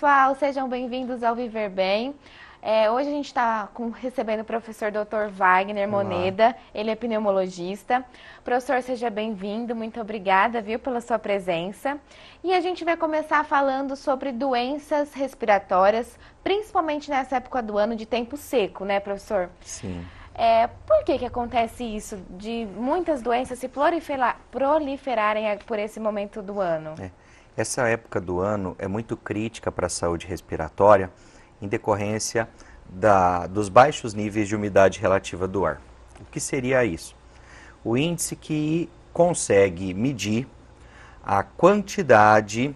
pessoal, sejam bem-vindos ao Viver Bem. Hoje a gente está recebendo o professor Dr. Wagner Olá. Moneda, ele é pneumologista. Professor, seja bem-vindo, muito obrigada, viu, pela sua presença. E a gente vai começar falando sobre doenças respiratórias, principalmente nessa época do ano de tempo seco, né, professor? Sim. Por que acontece isso, de muitas doenças se proliferarem por esse momento do ano? Essa época do ano é muito crítica para a saúde respiratória em decorrência dos baixos níveis de umidade relativa do ar. O que seria isso? O índice que consegue medir a quantidade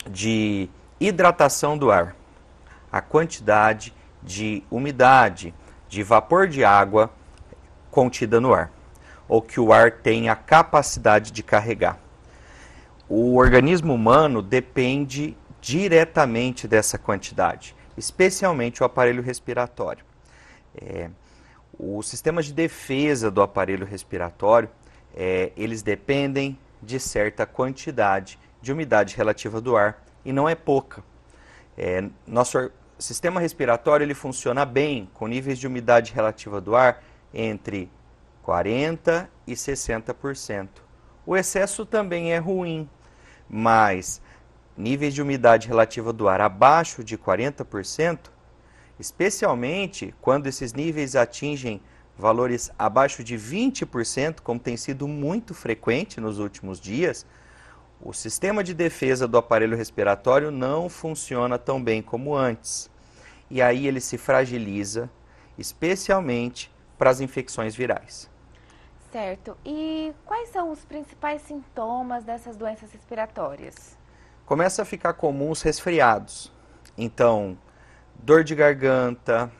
de hidratação do ar, a quantidade de umidade, de vapor de água contida no ar, ou que o ar tem a capacidade de carregar. O organismo humano depende diretamente dessa quantidade, especialmente o aparelho respiratório. Os sistemas de defesa do aparelho respiratório, eles dependem de certa quantidade de umidade relativa do ar, e não é pouca. Nosso sistema respiratório ele funciona bem com níveis de umidade relativa do ar entre 40% e 60%. O excesso também é ruim, mas níveis de umidade relativa do ar abaixo de 40%, especialmente quando esses níveis atingem valores abaixo de 20%, como tem sido muito frequente nos últimos dias, o sistema de defesa do aparelho respiratório não funciona tão bem como antes. E aí ele se fragiliza, especialmente para as infecções virais. Certo. E quais são os principais sintomas dessas doenças respiratórias? Começa a ficar comum os resfriados. Então, dor de garganta,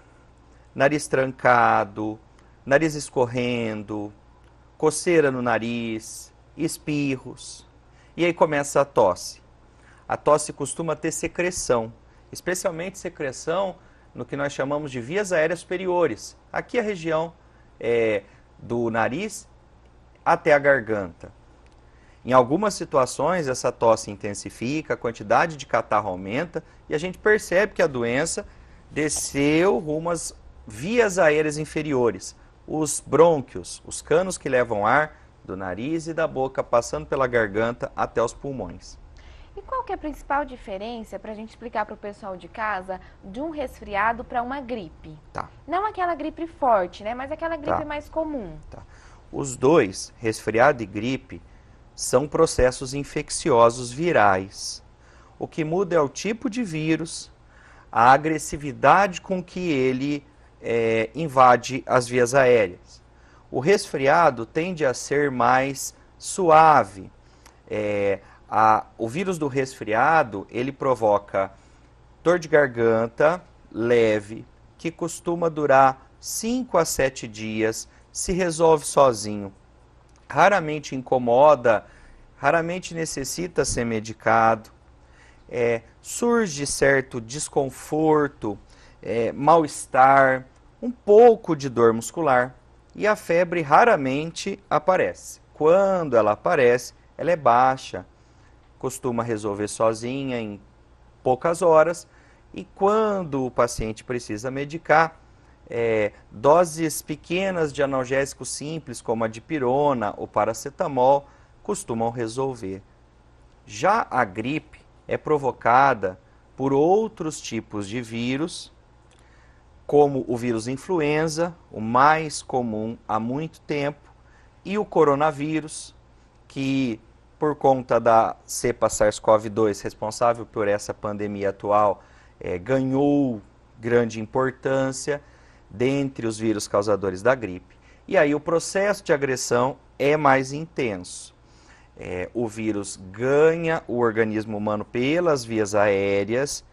nariz trancado, nariz escorrendo, coceira no nariz, espirros. E aí começa a tosse. A tosse costuma ter secreção, especialmente secreção no que nós chamamos de vias aéreas superiores. Aqui a região do nariz até a garganta. Em algumas situações, essa tosse intensifica, a quantidade de catarro aumenta e a gente percebe que a doença desceu rumo às vias aéreas inferiores, os brônquios, os canos que levam ar do nariz e da boca, passando pela garganta até os pulmões. E qual que é a principal diferença, para a gente explicar para o pessoal de casa, de um resfriado para uma gripe? Tá. Não aquela gripe forte, né? Mas aquela gripe mais comum. Tá. Os dois, resfriado e gripe, são processos infecciosos virais. O que muda é o tipo de vírus, a agressividade com que ele invade as vias aéreas. O resfriado tende a ser mais suave. O vírus do resfriado, ele provoca dor de garganta leve, que costuma durar 5 a 7 dias, se resolve sozinho. Raramente incomoda, raramente necessita ser medicado. Surge certo desconforto, mal-estar, um pouco de dor muscular e a febre raramente aparece. Quando ela aparece, ela é baixa, costuma resolver sozinha em poucas horas e quando o paciente precisa medicar, doses pequenas de analgésicos simples, como a dipirona ou paracetamol, costumam resolver. Já a gripe é provocada por outros tipos de vírus, como o vírus influenza, o mais comum há muito tempo, e o coronavírus, que por conta da cepa SARS-CoV-2 responsável por essa pandemia atual, ganhou grande importância dentre os vírus causadores da gripe. E aí o processo de agressão é mais intenso. O vírus ganha o organismo humano pelas vias aéreas,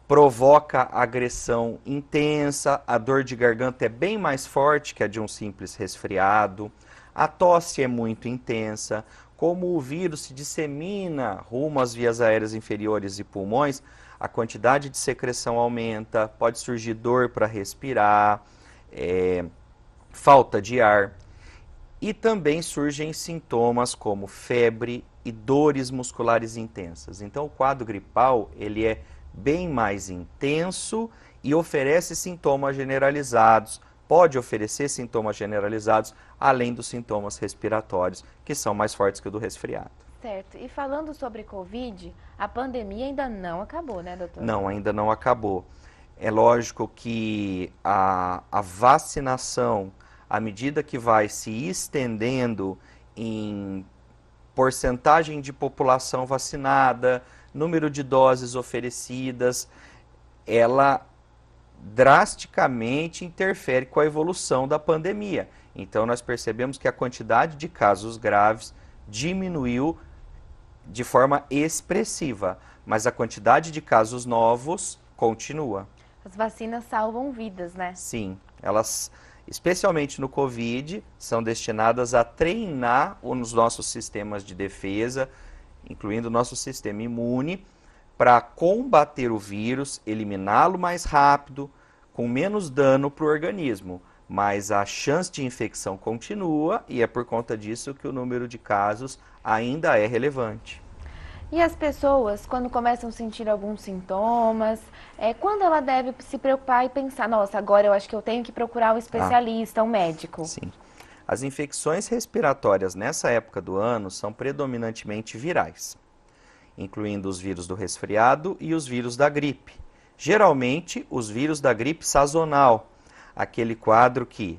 provoca agressão intensa, a dor de garganta é bem mais forte que a de um simples resfriado, a tosse é muito intensa, como o vírus se dissemina rumo às vias aéreas inferiores e pulmões, a quantidade de secreção aumenta, pode surgir dor para respirar, falta de ar. E também surgem sintomas como febre e dores musculares intensas. Então o quadro gripal ele é bem mais intenso e oferece sintomas generalizados, pode oferecer sintomas generalizados, além dos sintomas respiratórios, que são mais fortes que o do resfriado. Certo. E falando sobre Covid, a pandemia ainda não acabou, né, doutor? Não, ainda não acabou. É lógico que a vacinação, à medida que vai se estendendo em porcentagem de população vacinada, número de doses oferecidas, ela drasticamente interfere com a evolução da pandemia. Então, nós percebemos que a quantidade de casos graves diminuiu de forma expressiva, mas a quantidade de casos novos continua. As vacinas salvam vidas, né? Sim, elas, especialmente no Covid, são destinadas a treinar os nossos sistemas de defesa, incluindo o nosso sistema imune, para combater o vírus, eliminá-lo mais rápido, com menos dano para o organismo. Mas a chance de infecção continua e é por conta disso que o número de casos ainda é relevante. E as pessoas, quando começam a sentir alguns sintomas, quando ela deve se preocupar e pensar, nossa, agora eu acho que eu tenho que procurar um especialista, um médico? Sim. As infecções respiratórias nessa época do ano são predominantemente virais, incluindo os vírus do resfriado e os vírus da gripe. Geralmente, os vírus da gripe sazonal, aquele quadro que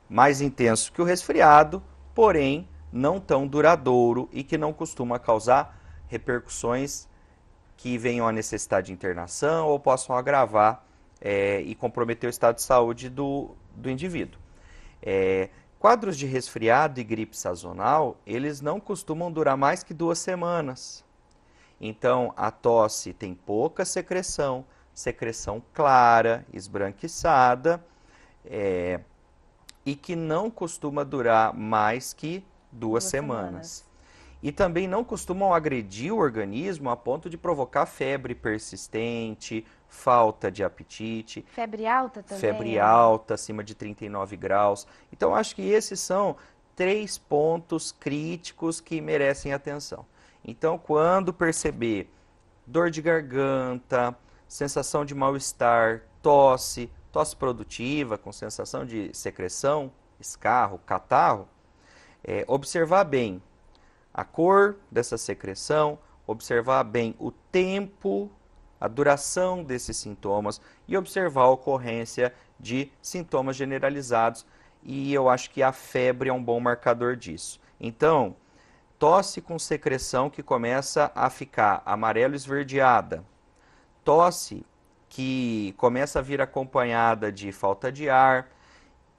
mais intenso que o resfriado, porém não tão duradouro e que não costuma causar repercussões que venham à necessidade de internação ou possam agravar e comprometer o estado de saúde do indivíduo. Quadros de resfriado e gripe sazonal, eles não costumam durar mais que 2 semanas. Então, a tosse tem pouca secreção, secreção clara, esbranquiçada, e que não costuma durar mais que 2 semanas. E também não costumam agredir o organismo a ponto de provocar febre persistente, falta de apetite. Febre alta também? Febre alta, acima de 39 graus. Então, acho que esses são 3 pontos críticos que merecem atenção. Então, quando perceber dor de garganta, sensação de mal-estar, tosse produtiva com sensação de secreção, escarro, catarro, observar bem a cor dessa secreção, observar bem o tempo, a duração desses sintomas e observar a ocorrência de sintomas generalizados. E eu acho que a febre é um bom marcador disso. Então, tosse com secreção que começa a ficar amarelo esverdeada, tosse que começa a vir acompanhada de falta de ar,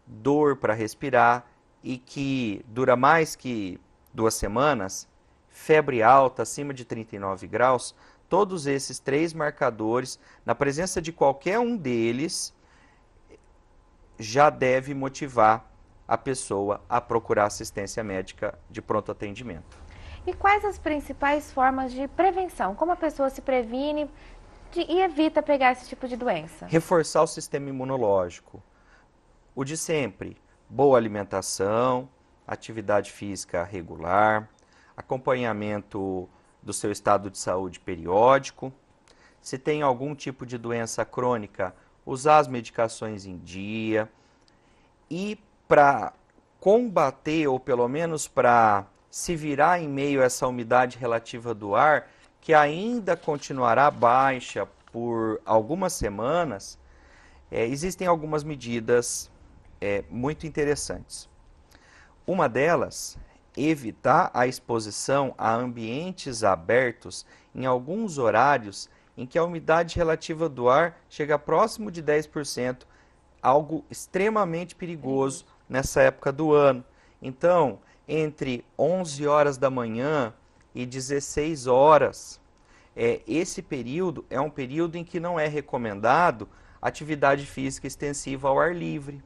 dor para respirar e que dura mais que 2 semanas, febre alta acima de 39 graus, todos esses 3 marcadores, na presença de qualquer um deles, já deve motivar a pessoa a procurar assistência médica de pronto atendimento. E quais as principais formas de prevenção? Como a pessoa se previne e evita pegar esse tipo de doença? Reforçar o sistema imunológico. O de sempre, boa alimentação, atividade física regular, acompanhamento do seu estado de saúde periódico. Se tem algum tipo de doença crônica, usar as medicações em dia. E para combater, ou pelo menos para se virar em meio a essa umidade relativa do ar, que ainda continuará baixa por algumas semanas, existem algumas medidas muito interessantes. Uma delas, evitar a exposição a ambientes abertos em alguns horários em que a umidade relativa do ar chega próximo de 10%, algo extremamente perigoso nessa época do ano. Então, entre 11 horas da manhã e 16 horas, esse período é um período em que não é recomendado atividade física extensiva ao ar livre.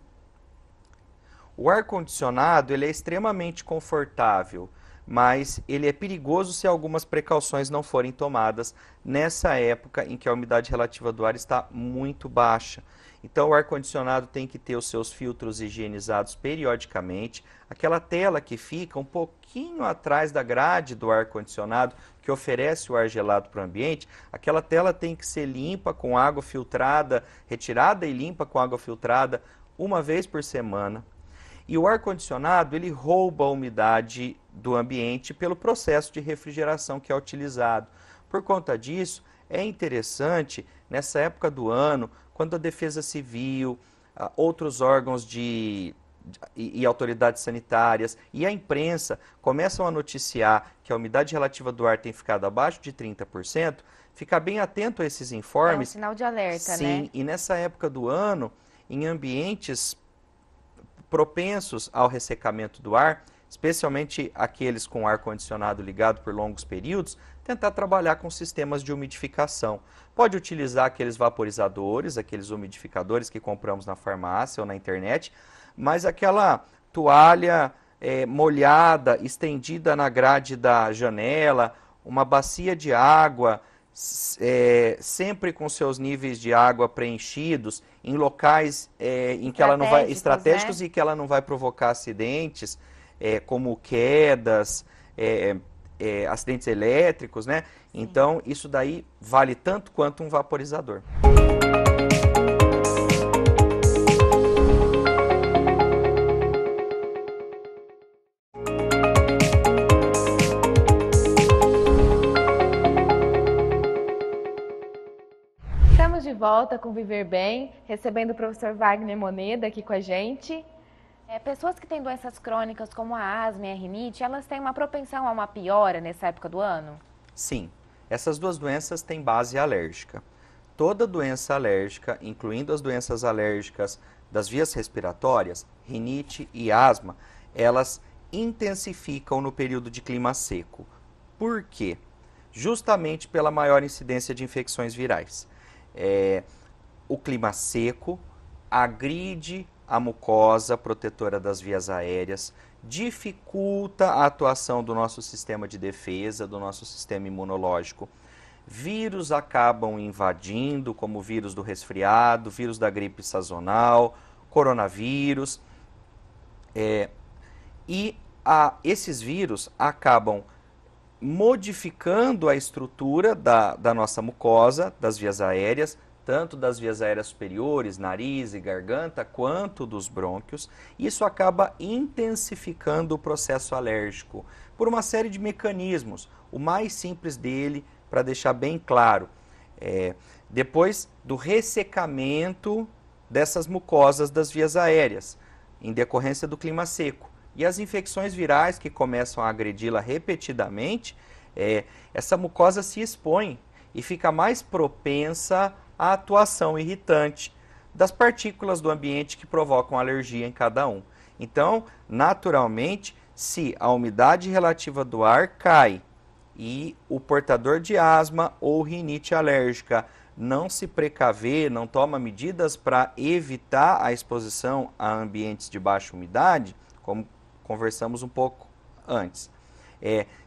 O ar-condicionado ele é extremamente confortável, mas ele é perigoso se algumas precauções não forem tomadas nessa época em que a umidade relativa do ar está muito baixa. Então, o ar-condicionado tem que ter os seus filtros higienizados periodicamente. Aquela tela que fica um pouquinho atrás da grade do ar-condicionado, que oferece o ar gelado para o ambiente, aquela tela tem que ser limpa com água filtrada, retirada e limpa com água filtrada uma vez por semana. E o ar-condicionado, ele rouba a umidade do ambiente pelo processo de refrigeração que é utilizado. Por conta disso, é interessante, nessa época do ano, quando a Defesa Civil, outros órgãos e autoridades sanitárias e a imprensa começam a noticiar que a umidade relativa do ar tem ficado abaixo de 30%, ficar bem atento a esses informes. É um sinal de alerta, sim, né? Sim, e nessa época do ano, em ambientes propensos ao ressecamento do ar, especialmente aqueles com ar-condicionado ligado por longos períodos, tentar trabalhar com sistemas de umidificação. Pode utilizar aqueles vaporizadores, aqueles umidificadores que compramos na farmácia ou na internet, mas aquela toalha molhada, estendida na grade da janela, uma bacia de água, sempre com seus níveis de água preenchidos, em locais em que ela não vai, estratégicos, né? E que ela não vai provocar acidentes, como quedas, acidentes elétricos, né? Sim. Então, isso daí vale tanto quanto um vaporizador. Estamos de volta com Viver Bem, recebendo o professor Wagner Moneda aqui com a gente. Pessoas que têm doenças crônicas como a asma e a rinite, elas têm uma propensão a uma piora nessa época do ano? Sim, essas duas doenças têm base alérgica. Toda doença alérgica, incluindo as doenças alérgicas das vias respiratórias, rinite e asma, elas intensificam no período de clima seco. Por quê? Justamente pela maior incidência de infecções virais. O clima seco agride a mucosa protetora das vias aéreas, dificulta a atuação do nosso sistema de defesa, do nosso sistema imunológico. Vírus acabam invadindo, como o vírus do resfriado, vírus da gripe sazonal, coronavírus. Esses vírus acabam modificando a estrutura da nossa mucosa, das vias aéreas, tanto das vias aéreas superiores, nariz e garganta, quanto dos brônquios. Isso acaba intensificando o processo alérgico por uma série de mecanismos. O mais simples dele, para deixar bem claro, depois do ressecamento dessas mucosas das vias aéreas, em decorrência do clima seco. E as infecções virais que começam a agredi-la repetidamente, essa mucosa se expõe e fica mais propensa à atuação irritante das partículas do ambiente que provocam alergia em cada um. Então, naturalmente, se a umidade relativa do ar cai e o portador de asma ou rinite alérgica não se precaver, não toma medidas para evitar a exposição a ambientes de baixa umidade, como conversamos um pouco antes.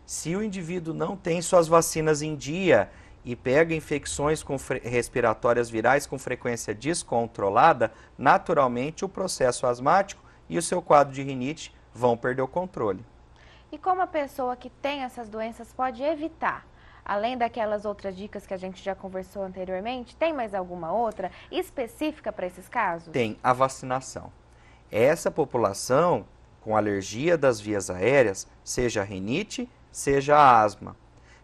Se o indivíduo não tem suas vacinas em dia e pega infecções respiratórias virais com frequência descontrolada, naturalmente o processo asmático e o seu quadro de rinite vão perder o controle. E como a pessoa que tem essas doenças pode evitar? Além daquelas outras dicas que a gente já conversou anteriormente, tem mais alguma outra específica para esses casos? Tem a vacinação. Essa população com alergia das vias aéreas, seja a rinite, seja a asma,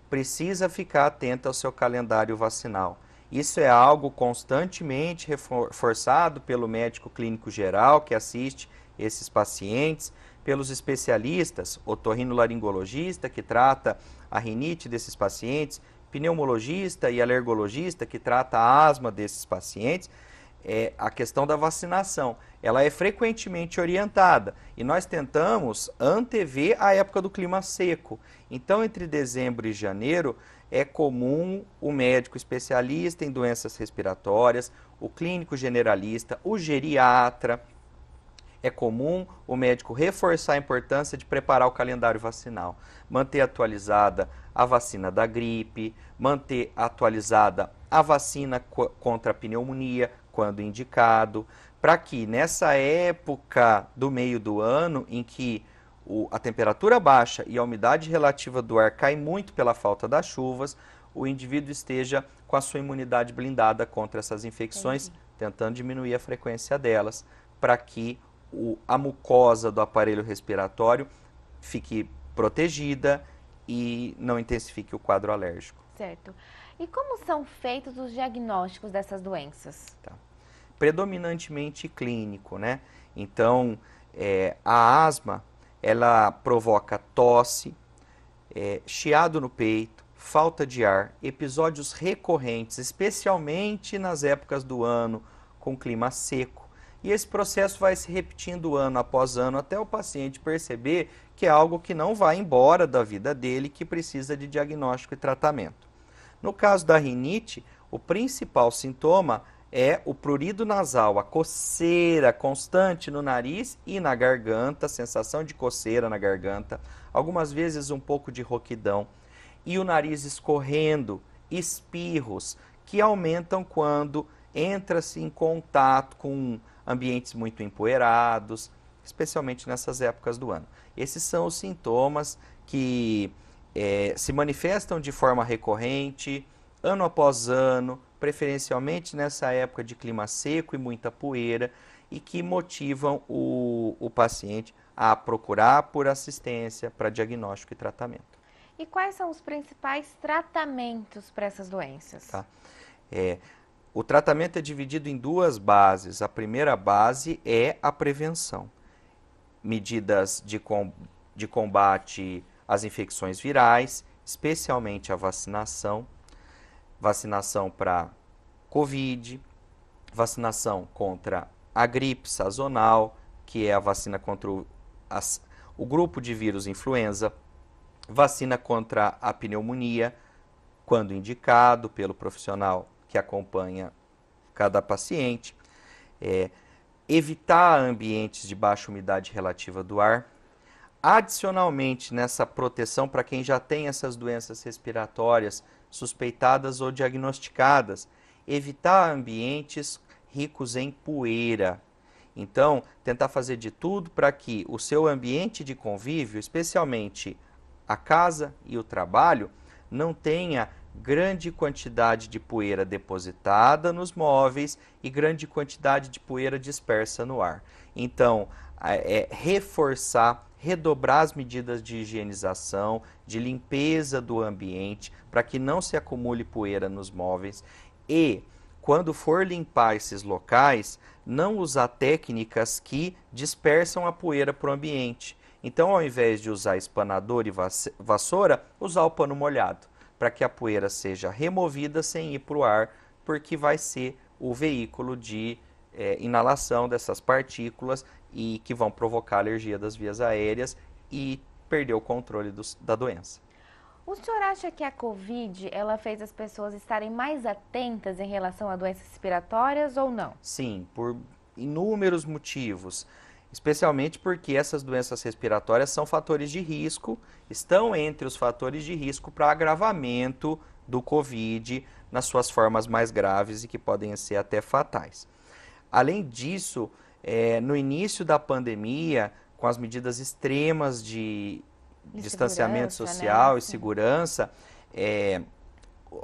precisa ficar atenta ao seu calendário vacinal. Isso é algo constantemente reforçado pelo médico clínico geral que assiste esses pacientes, pelos especialistas, otorrinolaringologista que trata a rinite desses pacientes, pneumologista e alergologista que trata a asma desses pacientes. A questão da vacinação, ela é frequentemente orientada e nós tentamos antever a época do clima seco. Então, entre dezembro e janeiro, é comum o médico especialista em doenças respiratórias, o clínico generalista, o geriatra, é comum o médico reforçar a importância de preparar o calendário vacinal, manter atualizada a vacina da gripe, manter atualizada a vacina contra a pneumonia, quando indicado, para que nessa época do meio do ano, em que a temperatura baixa e a umidade relativa do ar cai muito pela falta das chuvas, o indivíduo esteja com a sua imunidade blindada contra essas infecções, tentando diminuir a frequência delas, para que a mucosa do aparelho respiratório fique protegida e não intensifique o quadro alérgico. Certo. E como são feitos os diagnósticos dessas doenças? Tá. Predominantemente clínico, né? Então, a asma, ela provoca tosse, chiado no peito, falta de ar, episódios recorrentes, especialmente nas épocas do ano com clima seco. E esse processo vai se repetindo ano após ano até o paciente perceber que é algo que não vai embora da vida dele, que precisa de diagnóstico e tratamento. No caso da rinite, o principal sintoma é o prurido nasal, a coceira constante no nariz e na garganta, sensação de coceira na garganta, algumas vezes um pouco de rouquidão, e o nariz escorrendo, espirros, que aumentam quando entra-se em contato com ambientes muito empoeirados, especialmente nessas épocas do ano. Esses são os sintomas que se manifestam de forma recorrente, ano após ano, preferencialmente nessa época de clima seco e muita poeira, e que motivam o paciente a procurar por assistência para diagnóstico e tratamento. E quais são os principais tratamentos para essas doenças? Tá? O tratamento é dividido em duas bases. A primeira base é a prevenção. Medidas de combate às infecções virais, especialmente a vacinação. Vacinação para Covid, vacinação contra a gripe sazonal, que é a vacina contra o grupo de vírus influenza, vacina contra a pneumonia, quando indicado pelo profissional que acompanha cada paciente, evitar ambientes de baixa umidade relativa do ar. Adicionalmente, nessa proteção para quem já tem essas doenças respiratórias suspeitadas ou diagnosticadas, evitar ambientes ricos em poeira. Então, tentar fazer de tudo para que o seu ambiente de convívio, especialmente a casa e o trabalho, não tenha grande quantidade de poeira depositada nos móveis e grande quantidade de poeira dispersa no ar. Então, reforçar, redobrar as medidas de higienização, de limpeza do ambiente, para que não se acumule poeira nos móveis. E, quando for limpar esses locais, não usar técnicas que dispersam a poeira para o ambiente. Então, ao invés de usar espanador e vassoura, usar o pano molhado, para que a poeira seja removida sem ir para o ar, porque vai ser o veículo de inalação dessas partículas e que vão provocar alergia das vias aéreas e perder o controle da doença. O senhor acha que a Covid ela fez as pessoas estarem mais atentas em relação a doenças respiratórias ou não? Sim, por inúmeros motivos. Especialmente porque essas doenças respiratórias são fatores de risco, estão entre os fatores de risco para agravamento do Covid nas suas formas mais graves e que podem ser até fatais. Além disso, no início da pandemia, com as medidas extremas de distanciamento social, né? E segurança,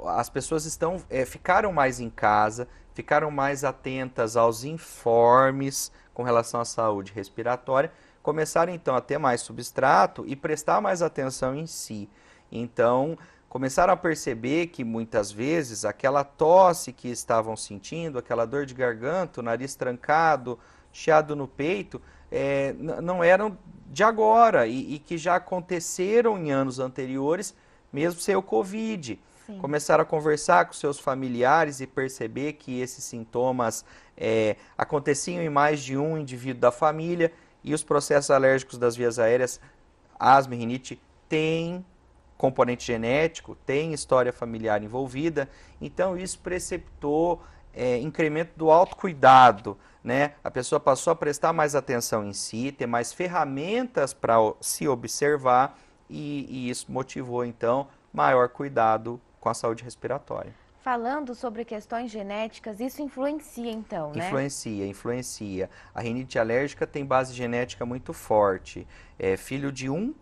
as pessoas ficaram mais em casa, ficaram mais atentas aos informes com relação à saúde respiratória, começaram então a ter mais substrato e prestar mais atenção em si. Então, começaram a perceber que muitas vezes aquela tosse que estavam sentindo, aquela dor de garganta, o nariz trancado, chiado no peito, não eram de agora e que já aconteceram em anos anteriores, mesmo sem o Covid. Sim. Começaram a conversar com seus familiares e perceber que esses sintomas aconteciam em mais de um indivíduo da família e os processos alérgicos das vias aéreas, asma e rinite, têm componente genético, tem história familiar envolvida, então isso preceptou incremento do autocuidado né? A pessoa passou a prestar mais atenção em si, ter mais ferramentas para se observar e isso motivou, então, maior cuidado com a saúde respiratória. Falando sobre questões genéticas, isso influencia então, né? Influencia. A rinite alérgica tem base genética muito forte. Filho de um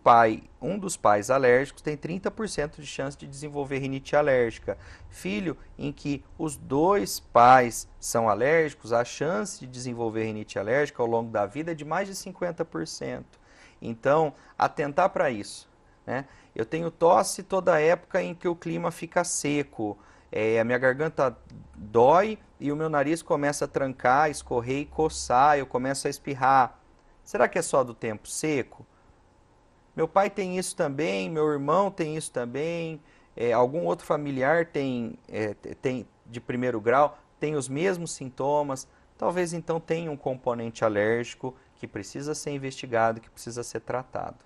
dos pais alérgicos tem 30% de chance de desenvolver rinite alérgica. Filho em que os dois pais são alérgicos, a chance de desenvolver rinite alérgica ao longo da vida é de mais de 50%. Então, atentar para isso, né? Eu tenho tosse toda época em que o clima fica seco. A minha garganta dói e o meu nariz começa a trancar, escorrer e coçar, eu começo a espirrar. Será que é só do tempo seco? Meu pai tem isso também, meu irmão tem isso também, algum outro familiar tem de primeiro grau, tem os mesmos sintomas. Talvez então tenha um componente alérgico que precisa ser investigado, que precisa ser tratado.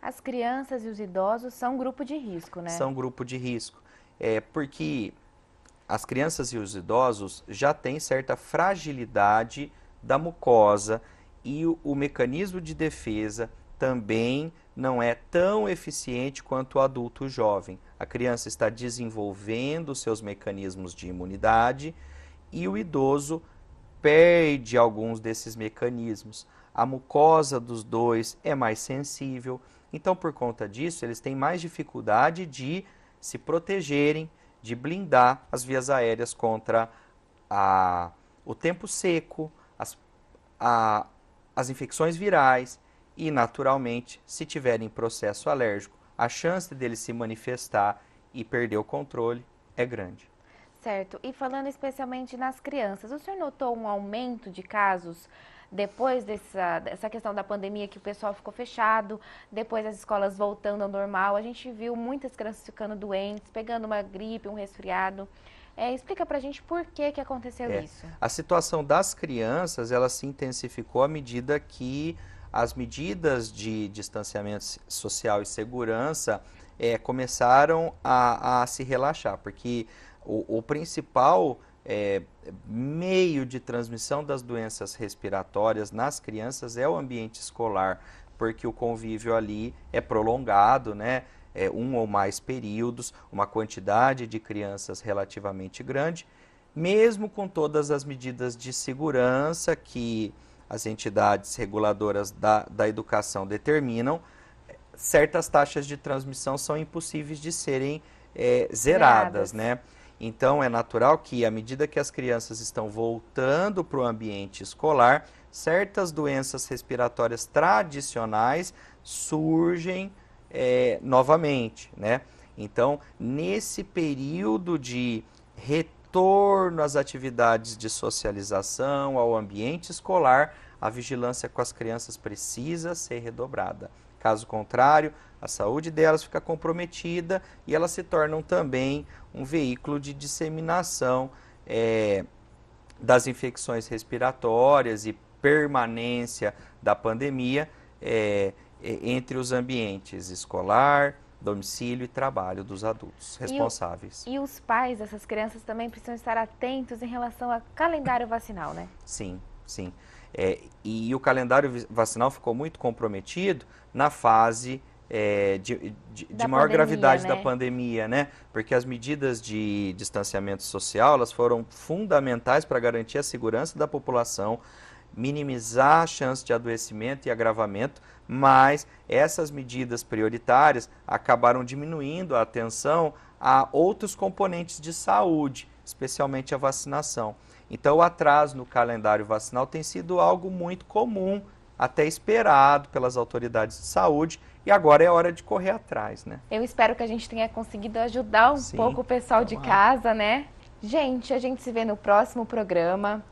As crianças e os idosos são grupo de risco, né? São grupo de risco. Porque as crianças e os idosos já têm certa fragilidade da mucosa e o mecanismo de defesa também não é tão eficiente quanto o adulto jovem. A criança está desenvolvendo seus mecanismos de imunidade e o idoso perde alguns desses mecanismos. A mucosa dos dois é mais sensível, então por conta disso eles têm mais dificuldade de se protegerem, de blindar as vias aéreas contra o tempo seco, as infecções virais e, naturalmente, se tiverem processo alérgico, a chance dele se manifestar e perder o controle é grande. Certo. E falando especialmente nas crianças, o senhor notou um aumento de casos depois dessa questão da pandemia, que o pessoal ficou fechado, depois as escolas voltando ao normal? A gente viu muitas crianças ficando doentes, pegando uma gripe, um resfriado. Explica pra gente por que aconteceu isso. A situação das crianças, ela se intensificou à medida que as medidas de distanciamento social e segurança começaram a se relaxar, porque o principal meio de transmissão das doenças respiratórias nas crianças é o ambiente escolar, porque o convívio ali é prolongado, né? Um ou mais períodos, uma quantidade de crianças relativamente grande, mesmo com todas as medidas de segurança que as entidades reguladoras da educação determinam, certas taxas de transmissão são impossíveis de serem zeradas, né? Então, é natural que, à medida que as crianças estão voltando para o ambiente escolar, certas doenças respiratórias tradicionais surgem novamente, né? Então, nesse período de retorno às atividades de socialização, ao ambiente escolar, a vigilância com as crianças precisa ser redobrada. Caso contrário, a saúde delas fica comprometida e elas se tornam também um veículo de disseminação das infecções respiratórias e permanência da pandemia entre os ambientes escolar, domicílio e trabalho dos adultos responsáveis. E os pais dessas crianças também precisam estar atentos em relação ao calendário vacinal, né? Sim, sim. E o calendário vacinal ficou muito comprometido na fase de maior gravidade, né, da pandemia, né? Porque as medidas de distanciamento social, elas foram fundamentais para garantir a segurança da população, minimizar a chance de adoecimento e agravamento, mas essas medidas prioritárias acabaram diminuindo a atenção a outros componentes de saúde, especialmente a vacinação. Então, o atraso no calendário vacinal tem sido algo muito comum, até esperado pelas autoridades de saúde, e agora é hora de correr atrás, né? Eu espero que a gente tenha conseguido ajudar um pouco o pessoal de casa, né? Gente, a gente se vê no próximo programa.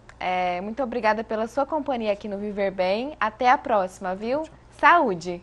Muito obrigada pela sua companhia aqui no Viver Bem. Até a próxima, viu? Saúde!